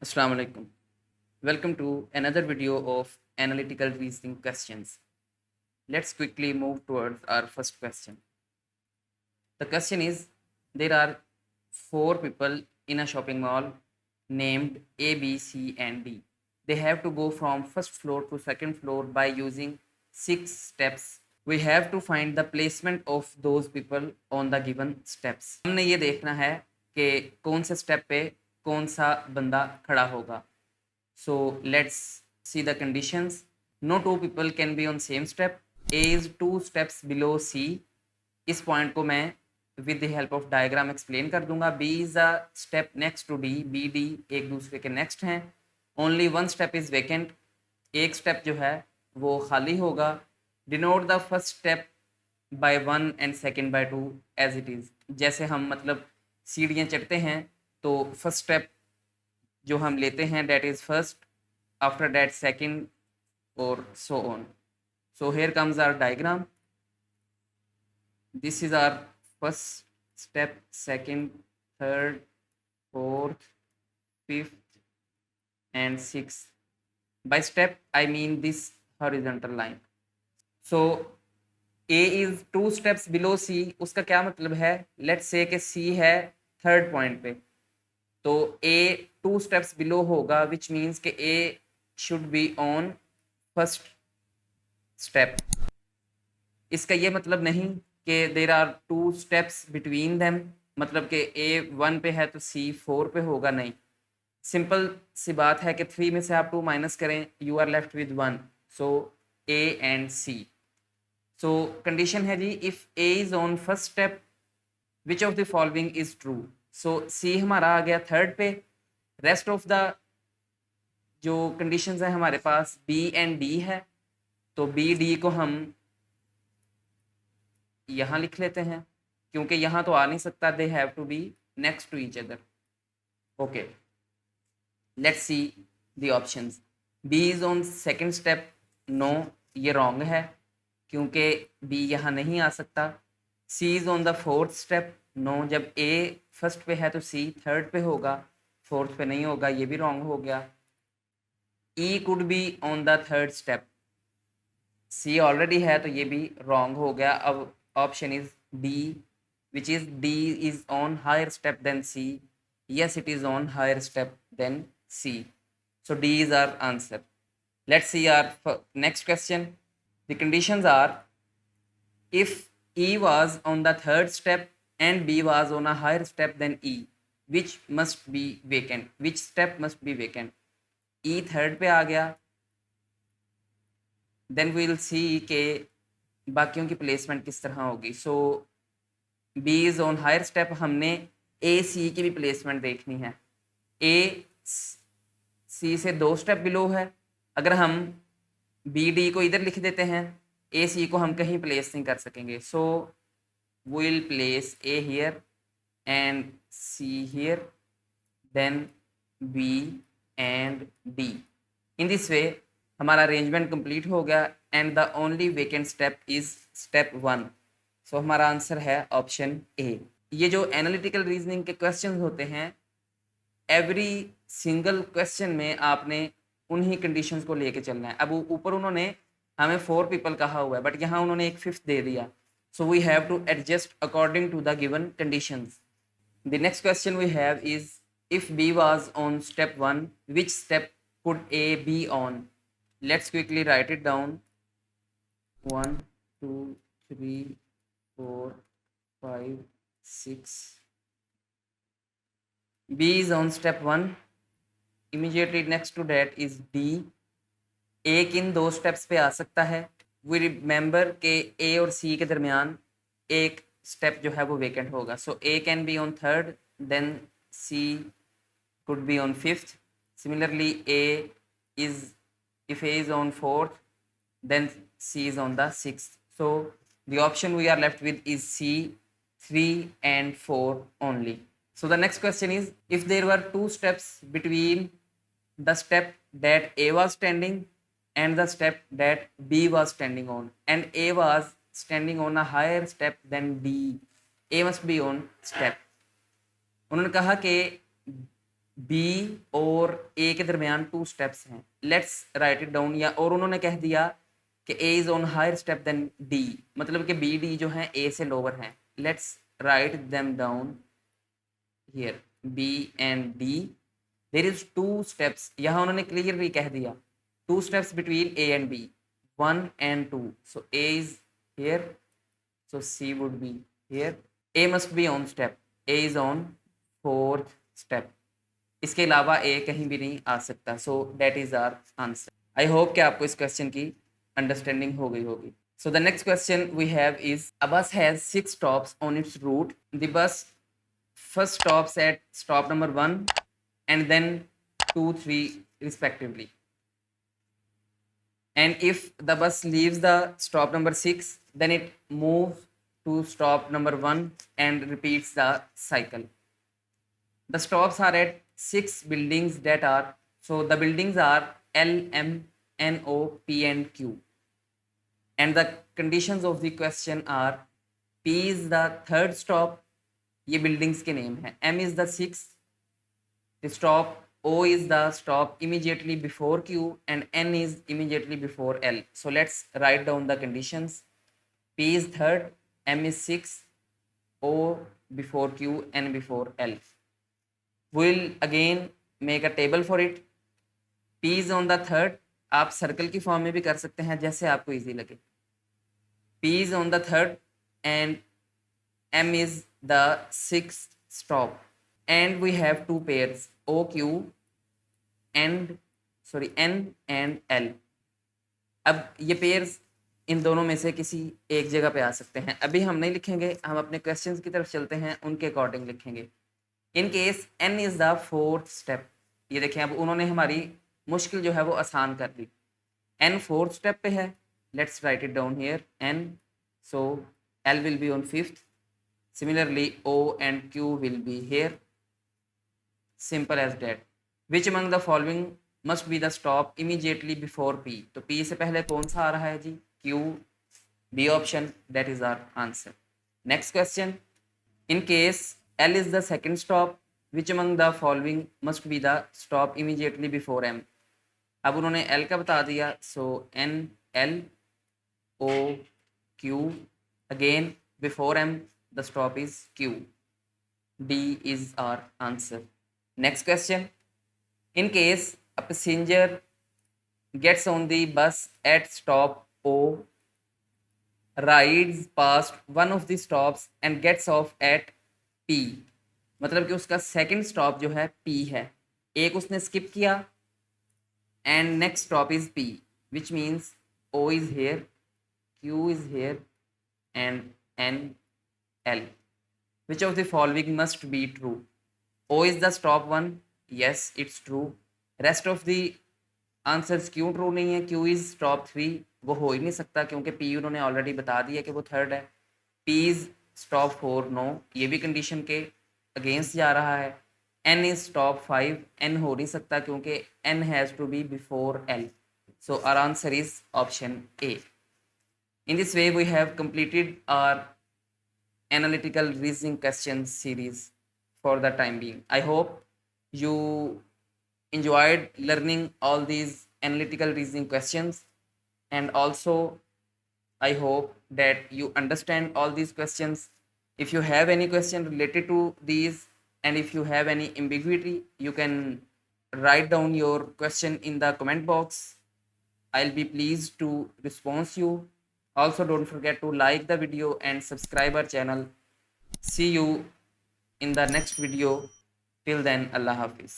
Assalamu alaikum. Welcome to another video of analytical reasoning questions. Let's quickly move towards our first question. The question is, there are four people in a shopping mall named A, B, C and D. They have to go from first floor to second floor by using 6 steps. We have to find the placement of those people on the given steps. हमने ये देखना है कि कौन से step पे कौन सा बंदा खड़ा होगा. So let's see the conditions. No two people can be on same step. A is 2 steps below C. इस पॉइंट को मैं with the help of diagram explain कर दूंगा. B is a step next to D. B, D एक दूसरे के next हैं. Only one step is vacant. एक step जो है वो खाली होगा. Denote the first step by 1 and second by 2 as it is. जैसे हम मतलब सीढ़ियाँ चढ़ते हैं तो first step जो हम लेते हैं that is first, after that second or so on. So here comes our diagram. This is our first step, second, third, fourth, fifth and sixth. By step I mean this horizontal line. So A is 2 steps below C. उसका क्या मतलब है? Let's say कि C है third point पे, तो A 2 steps below होगा, which means कि A should be on first step. इसका ये मतलब नहीं कि there are 2 steps between them, मतलब कि A 1 पे है तो C 4 पे होगा, नहीं. सिंपल सी बात है कि 3 में से आप 2 माइनस करें, you are left with 1. So A and C. So condition है जी, if A is on first step, which of the following is true? So C हमारा आ गया थर्ड पे. रेस्ट ऑफ द जो कंडीशंस है हमारे पास B एंड D है, तो B D को हम यहाँ लिख लेते हैं क्योंकि यहाँ तो आ नहीं सकता. They have to be next to each other. Okay, let's see the options. B is on second step. No, ये रॉन्ग है क्योंकि B यहाँ नहीं आ सकता. C is on the fourth step. No, जब A फर्स्ट पे है तो C थर्ड पे होगा, फोर्थ पे नहीं होगा, ये भी रॉन्ग हो गया. E could be on the third step. C already है तो ये भी रॉन्ग हो गया. अब option is D, which is D is on higher step then C. Yes, it is on higher step than C. So D is our answer. Let's see our next question. The conditions are, if E was on the third step and B was on a higher step than E, which must be vacant? Which step must be vacant? E third पे आ गया. Then we will see कि बाकियों की placement किस तरह होगी. So B is on higher step. हमने A C की भी प्लेसमेंट देखनी है. A C से 2 स्टेप बिलो है. अगर हम B D को इधर लिख देते हैं, A C को हम कहीं प्लेस नहीं कर सकेंगे. So we'll place A here and C here, then B and D. In this way हमारा अरेंजमेंट कंप्लीट हो गया and the only vacant step is step 1. सो हमारा आंसर है ऑप्शन ए. ये जो एनालिटिकल रीजनिंग के क्वेश्चंस होते हैं, एवरी सिंगल क्वेश्चन में आपने उन्हीं कंडीशंस को लेके चलना है. अब ऊपर उन्होंने हमें 4 पीपल कहा हुआ है, बट यहाँ उन्होंने एक फिफ्थ दे दिया. So we have to adjust according to the given conditions. The next question we have is, if B was on step 1, which step could A be on? Let's quickly write it down. 1 2 3 4 5 6. B is on step 1. Immediately next to that is D. A किन 2 steps पे आ सकता है? We remember कि A और C के दरमियान एक step जो है वो वेकेंट होगा. So A can be on third, then C could be on fifth. Similarly, if A is on fourth, then C is on the sixth. So the option we are left with is C, 3 and 4 only. So the next question is, if there were 2 steps between the step that A was standing and the step that B was standing on, and A was standing on a higher step than D, A must be on step. उन्होंने कहा कि B और ए के दरमियान 2 steps हैं, let's right it down. या और उन्होंने कह दिया कि A is on higher step than D, मतलब कि बी डी जो है ए से लोअर हैं। Let's write them down here, B and D there is 2 steps. यहाँ उन्होंने क्लियरली कह दिया 2 steps between A and B, 1 and 2, so A is here, so C would be here. A must be on step, A is on 4th step. इसके अलावा A कहीं भी नहीं आ सकता, so that is our answer. I hope कि आपको इस क्वेश्चन की अंडरस्टैंडिंग हो गई होगी. So the next question we have is, a bus has 6 stops on its route. The bus first stops at stop number 1 and then 2, 3 respectively. And if the bus leaves the stop number 6, then it moves to stop number 1 and repeats the cycle. The stops are at 6 buildings that are, so the buildings are L, M, N, O, P and Q. And the conditions of the question are, P is the 3rd stop, ये buildings के name है, M is the 6th, the stop O is the stop immediately before Q and N is immediately before L. So let's write down the conditions. P is 3rd, M is 6th, O before Q, N before L. We'll again make a table for it. P is on the 3rd, आप circle की form में भी कर सकते हैं जैसे आपको easy लगे. P is on the 3rd and M is the 6th stop. And we have 2 pairs, OQ and N and L. अब ये पेयर्स इन दोनों में से किसी एक जगह पे आ सकते हैं. अभी हम नहीं लिखेंगे, हम अपने क्वेश्चंस की तरफ चलते हैं, उनके अकॉर्डिंग लिखेंगे. In case N is the 4th step. ये देखें, अब उन्होंने हमारी मुश्किल जो है वो आसान कर दी. N 4th स्टेप पे है, let's write it down here N, so L will be on 5th. Similarly O and Q will be here. Simple as that. Which among the following must be the stop immediately before P? तो P से पहले कौन सा आ रहा है जी? Q. B option, that is our answer. Next question. In case L is the 2nd stop, which among the following must be the stop immediately before M? अब उन्होंने L का बता दिया, so N, L, O, Q. Again before M the stop is Q. D is our answer. Next question. In case a passenger gets on the bus at stop O, rides past one of the stops and gets off at P, मतलब कि उसका second stop जो है P है, एक उसने skip किया and next stop is P, which means O is here, Q is here and N, L. Which of the following must be true? O is the stop one, yes it's true. Rest of the answers क्यों true नहीं है? Q is stop 3, वो हो ही नहीं सकता क्योंकि P उन्होंने already बता दिया कि वो 3rd है. P is stop 4, नो, ये भी कंडीशन के अगेंस्ट जा रहा है. N is stop 5, N हो नहीं सकता क्योंकि N has to be before L. So our answer is option A. In this way we have completed our analytical reasoning questions series for the time being. I hope you enjoyed learning all these analytical reasoning questions, and also I hope that you understand all these questions. If you have any question related to these and if you have any ambiguity, you can write down your question in the comment box. I'll be pleased to respond you. Also don't forget to like the video and subscribe our channel. See you in the next video. Till then, Allah Hafiz.